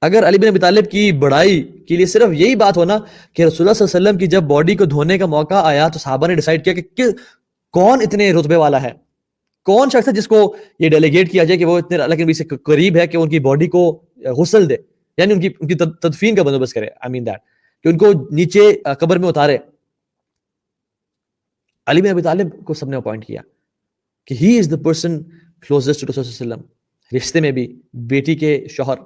اگر علی بن ابی طالب کی بڑائی کے لیے صرف یہی بات ہونا کہ رسول اللہ صلی اللہ علیہ وسلم کی جب باڈی کو دھونے کا موقع آیا تو صحابہ نے ڈیسائیڈ کیا کہ کون اتنے رتبے والا ہے، کون شخص ہے جس کو یہ ڈیلیگیٹ کیا جائے کہ وہ اتنے اللہ کے نبی سے قریب ہے کہ ان کی باڈی کو غسل دے، یعنی ان کی تدفین کا بندوبست کرے، آئی مین دیٹ، کہ ان کو نیچے قبر میں اتارے. علی بن ابی طالب کو سب نے اپوائنٹ کیا کہ ہی از دا پرسن کلوزسٹ ٹو رسول صلی اللہ علیہ وسلم، رشتے میں بھی، بیٹی کے شوہر،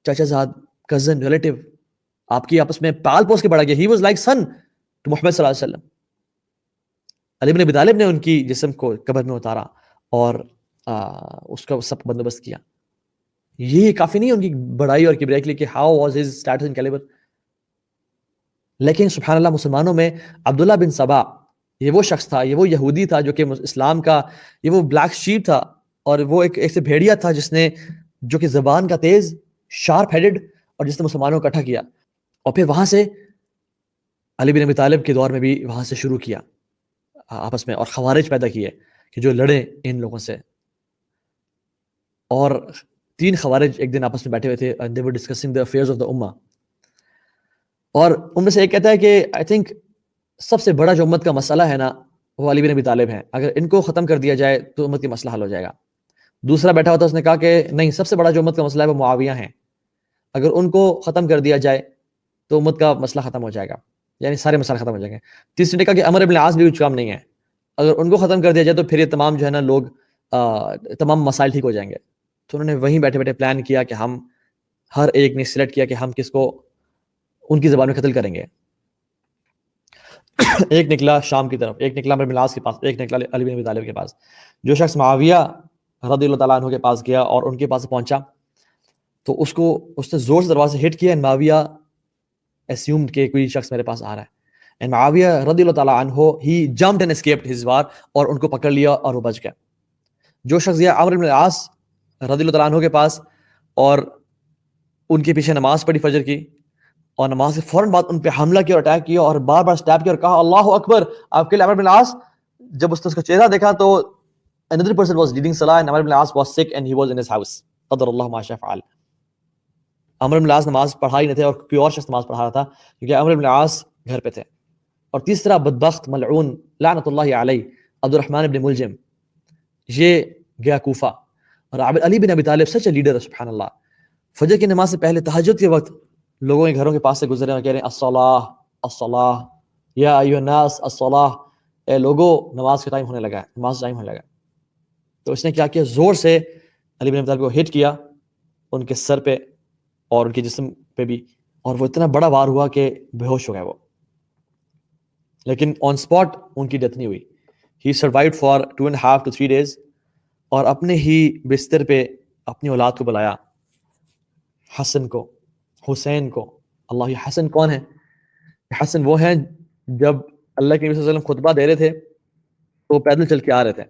چاچا زاد، کزن، ریلیٹیو، آپ کی آپس میں پال پوس کے بڑھا گیا. He was like son to Muhammad صلی اللہ علیہ وسلم. علی بن ابی طالب نے ان کی جسم کو قبر میں اتارا اور اس کا سب بندوبست کیا. یہ کافی نہیں ان کی بڑائی اور کبریائی کے لیے کہ how was his status and calibre. لیکن سبحان اللہ مسلمانوں میں عبداللہ بن سبا، یہ وہ شخص تھا، یہ وہ یہودی تھا جو کہ اسلام کا یہ وہ بلیک شیپ تھا، اور وہ ایک سے بھیڑیا تھا جس نے، جو کہ زبان کا تیز، شارپ ہیڈڈ، اور جس نے مسلمانوں کو اکٹھا کیا. اور پھر وہاں سے علی بن ابی طالب کے دور میں بھی وہاں سے شروع کیا آپس میں، اور خوارج پیدا کیے کہ جو لڑے ان لوگوں سے. اور 3 خوارج ایک دن آپس میں بیٹھے ہوئے تھے، and they were discussing the affairs of the ummah. اور ان میں سے ایک کہتا ہے کہ آئی تھنک سب سے بڑا جو امت کا مسئلہ ہے نا وہ علی بن ابی طالب ہیں، اگر ان کو ختم کر دیا جائے تو امت کی مسئلہ حل ہو جائے گا. دوسرا بیٹھا ہوتا اس نے کہا کہ نہیں، سب سے بڑا جو امت کا مسئلہ ہے وہ معاویہ ہیں، اگر ان کو ختم کر دیا جائے تو امت کا مسئلہ ختم ہو جائے گا، یعنی سارے مسائل ختم ہو جائیں گے. تیسرے نے کہا کہ عمرو بن العاص بھی کچھ کام نہیں ہے، اگر ان کو ختم کر دیا جائے تو پھر یہ تمام جو ہے نا لوگ تمام مسائل ٹھیک ہو جائیں گے. تو انہوں نے وہیں بیٹھے بیٹھے پلان کیا کہ ہم ہر ایک نے سلیکٹ کیا کہ ہم کس کو ان کی زبان میں قتل کریں گے. ایک نکلا شام کی طرف، ایک نکلا عمرو بن العاص کے پاس، ایک نکلا علی بن ابی طالب کے پاس. جو شخص معاویہ رضی اللہ تعالیٰ عنہ کے پاس گیا اور ان کے پاس پہنچا تو اس نے زور سے دروازے ہٹ کیا. معاویہ اسیومڈ کہ کوئی شخص میرے پاس آ رہا ہے. اینڈ معاویہ رضی اللہ تعالیٰ عنہ ہی جمپڈ اینڈ اسکیپڈ ہز وار، اور ان کو پکڑ لیا اور وہ بچ گئے. جو شخص گیا عمرو بن العاص رضی اللہ تعالیٰ عنہ کے پاس اور ان کے پیچھے نماز پڑھی فجر کی، اور نماز کے فوراً بعد ان پہ حملہ کیا اور اٹیک کیا اور بار بار اسٹیپ کیا اور کہا اللہ اکبر، آپ کے لیے عمرو بن العاص. جب اس نے اس کا چہرہ دیکھا تو another person was leading salah and عمرو بن العاص was sick and he was in his house. قدر اللہ ما شاء فعل. عمرو بن العاص نماز پڑھا ہی نہیں تھے اور کوئی اور شخص نماز پڑھا رہا تھا کیونکہ عمرو بن العاص گھر پہ تھے. اور تیسرا بدبخت ملعون لعنت اللہ علیہ عبد الرحمن بن ملجم، یہ گیا کوفہ. اور علی بن ابی طالب سچ اے لیڈر، سبحان اللہ. فجر کی نماز سے پہلے تہجد کے وقت لوگوں کے گھروں کے پاس سے گزرے اور کہہ رہے ہیں الصلاۃ الصلاۃ یا ایھا الناس الصلاۃ، اے لوگو نماز کا ٹائم ہونے لگا ہے، نماز کا ٹائم ہونے لگا. تو اس نے کیا کیا، زور سے علی بن ابی طالب کو ہٹ کیا ان کے سر پہ اور ان کے جسم پہ بھی، اور وہ اتنا بڑا وار ہوا کہ بے ہوش ہو گئے وہ. لیکن آن اسپاٹ ان کی ڈیتھ نہیں ہوئی. ہی سروائیوڈ فار 2.5 to 3 days، اور اپنے ہی بستر پہ اپنی اولاد کو بلایا، حسن کو، حسین کو. اللہ، یہ حسن کون ہے؟ حسن وہ ہیں جب اللہ کے نبی صلی اللہ علیہ وسلم خطبہ دے رہے تھے تو پیدل چل کے آ رہے تھے،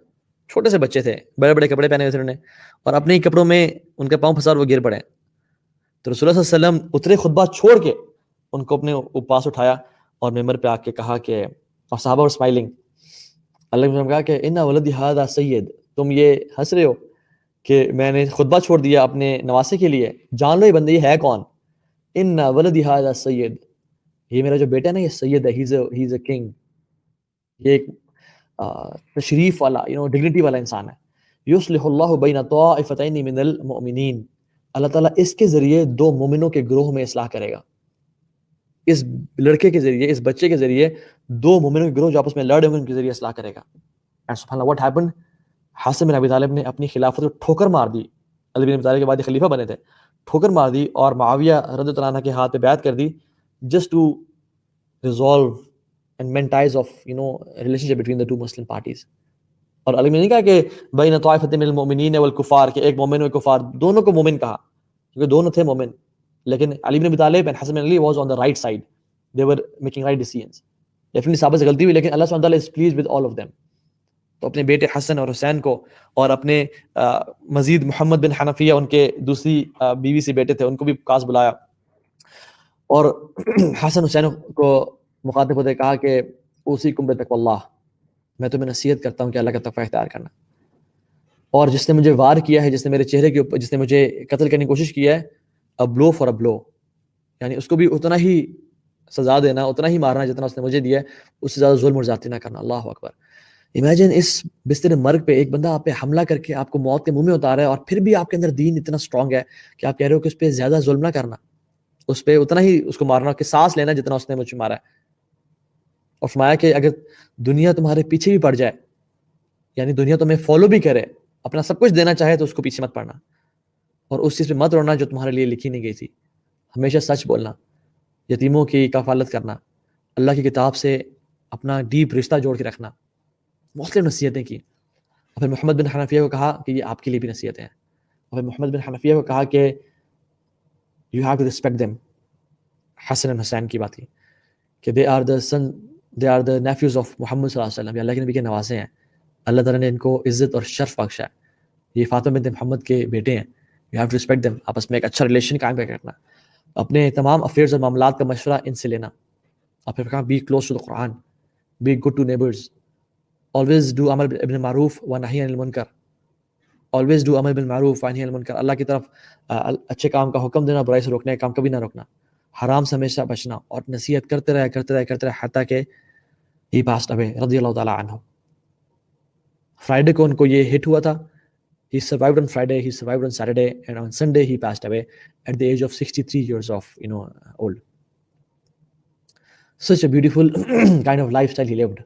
چھوٹے سے بچے تھے، بڑے بڑے کپڑے پہنے ہوئے تھے انہوں نے، اور اپنے ہی کپڑوں میں ان کے پاؤں پھنسا اور وہ گر پڑے. تو رسول اللہ صلی اللہ علیہ وسلم اترے خطبہ چھوڑ کے ان کو اپنے پاس اٹھایا اور ممبر پہ آ کے کہا کہ، اور صحابہ اور اسمائلنگ، اللہ نے کہا کہ ان ولدی ھذا سید، تم یہ ہنس رہے ہو کہ میں نے خطبہ چھوڑ دیا اپنے نواسے کے لیے، جان لو یہ بندے یہ ہے کون. ان ولدی ھذا سید، یہ میرا جو بیٹا ہے نا یہ سید ہے، ہی از اے کنگ، یہ ایک تشریف والا ڈگنیٹی والا انسان ہے. یصلح اللہ بین طائفتین من المؤمنین، اللہ تعالیٰ اس کے ذریعے 2 مومنوں کے گروہ میں اصلاح کرے گا. اس لڑکے کے ذریعے، اس بچے کے ذریعے 2 مومنوں کے گروہ جو آپس میں لڑے ہوئے ان کے ذریعے اصلاح کرے گا. اینڈ سبحان اللہ، واٹ ہیپنڈ، حسن بن ابی طالب نے اپنی خلافت کو ٹھوکر مار دی. علی بن ابی طالب کے بعد خلیفہ بنے تھے، ٹھوکر مار دی اور معاویہ رضی اللہ عنہ کے ہاتھ پہ بیعت کر دی، just to resolve and maintains of relationship between the 2 Muslim parties. اور علی نے نہیں کہا کہ بین طائفۃ من المؤمنین والکفار، کہ ایک مومن و ایک کفار، دونوں کو مومن کہا کیونکہ دونوں تھے مومن. لیکن علی بن ابی طالب and حسن بن علی was on the right side, they were making right decisions. Definitely صحابہ سے غلطی ہوئی لیکن اللہ سبحانہ وتعالیٰ is pleased with all of them. تو اپنے بیٹے حسن اور حسین کو اور اپنے مزید محمد بن حنفیہ ان کے دوسری بیوی سے بیٹے تھے ان کو بھی پاس بلایا، اور حسن حسین کو مخاطب ہوتے کہا کہ اوصیکم بتقوی اللہ، میں تمہیں نصیحت کرتا ہوں کہ اللہ کا تقوی اختیار کرنا. اور جس نے مجھے وار کیا ہے، جس نے میرے چہرے کے اوپر، جس نے مجھے قتل کرنے کی کوشش کی ہے، a blow for a blow, یعنی اس کو بھی اتنا ہی سزا دینا, اتنا ہی مارنا جتنا اس نے مجھے دیا ہے, اس سے زیادہ ظلم اور زیادتی نہ کرنا. اللہ اکبر. امیجن اس بستر مرگ پہ ایک بندہ آپ پہ حملہ کر کے آپ کو موت کے منہ میں اتارا ہے, اور پھر بھی آپ کے اندر دین اتنا اسٹرانگ ہے کہ آپ کہہ رہے ہو کہ اس پہ زیادہ ظلم نہ کرنا, اس پہ اتنا ہی اس کو مارنا کہ سانس لینا جتنا اس نے مجھے مارا ہے. اور فرمایا کہ اگر دنیا تمہارے پیچھے بھی پڑ جائے, یعنی دنیا تمہیں فالو بھی کرے, اپنا سب کچھ دینا چاہے تو اس کو پیچھے مت پڑنا, اور اس چیز پہ مت رونا جو تمہارے لیے لکھی نہیں گئی تھی. ہمیشہ سچ بولنا, یتیموں کی کفالت کرنا, اللہ کی کتاب سے اپنا ڈیپ رشتہ جوڑ کے رکھنا, مختلف نصیحتیں کی. اور پھر محمد بن حنفیہ کو کہا کہ یہ آپ کے لیے بھی نصیحتیں ہیں. اور پھر محمد بن حنفیہ کو کہا کہ you have to respect them. Hasan اور حسین کی بات کی کہ they are the nephews of Muhammad صلی اللہ علیہ وسلم, اللہ کے نبی کے نوازے ہیں, اللہ تعالیٰ نے ان کو عزت اور شرف بخشا ہے, یہ فاطمہ بنت محمد کے بیٹے ہیں. You have to respect them. آپس میں ایک اچھا ریلیشن قائم کر کے رکھنا, اپنے تمام افیئرز اور معاملات کا مشورہ ان سے لینا. اور پھر کہا بی کلوز ٹو دا قرآن, be good to neighbours, always do امر بالمعروف و نہی عن المنکر, always do امر بالمعروف و نہی عن المنکر. اللہ کی طرف اچھے کام کا حکم دینا, برائی سے روکنے کا کام کبھی نہ روکنا, حرام سے ہمیشہ بچنا, اور نصیحت کرتے رہے حتیٰ کہ ہی پاسڈ اوے رضی اللہ تعالیٰ عنہ. فرائیڈے کو ان کو یہ ہٹ ہوا تھا. He survived on Friday, he survived on Saturday, and on Sunday he passed away at the age of 63 years of old. Such a beautiful kind of lifestyle he lived.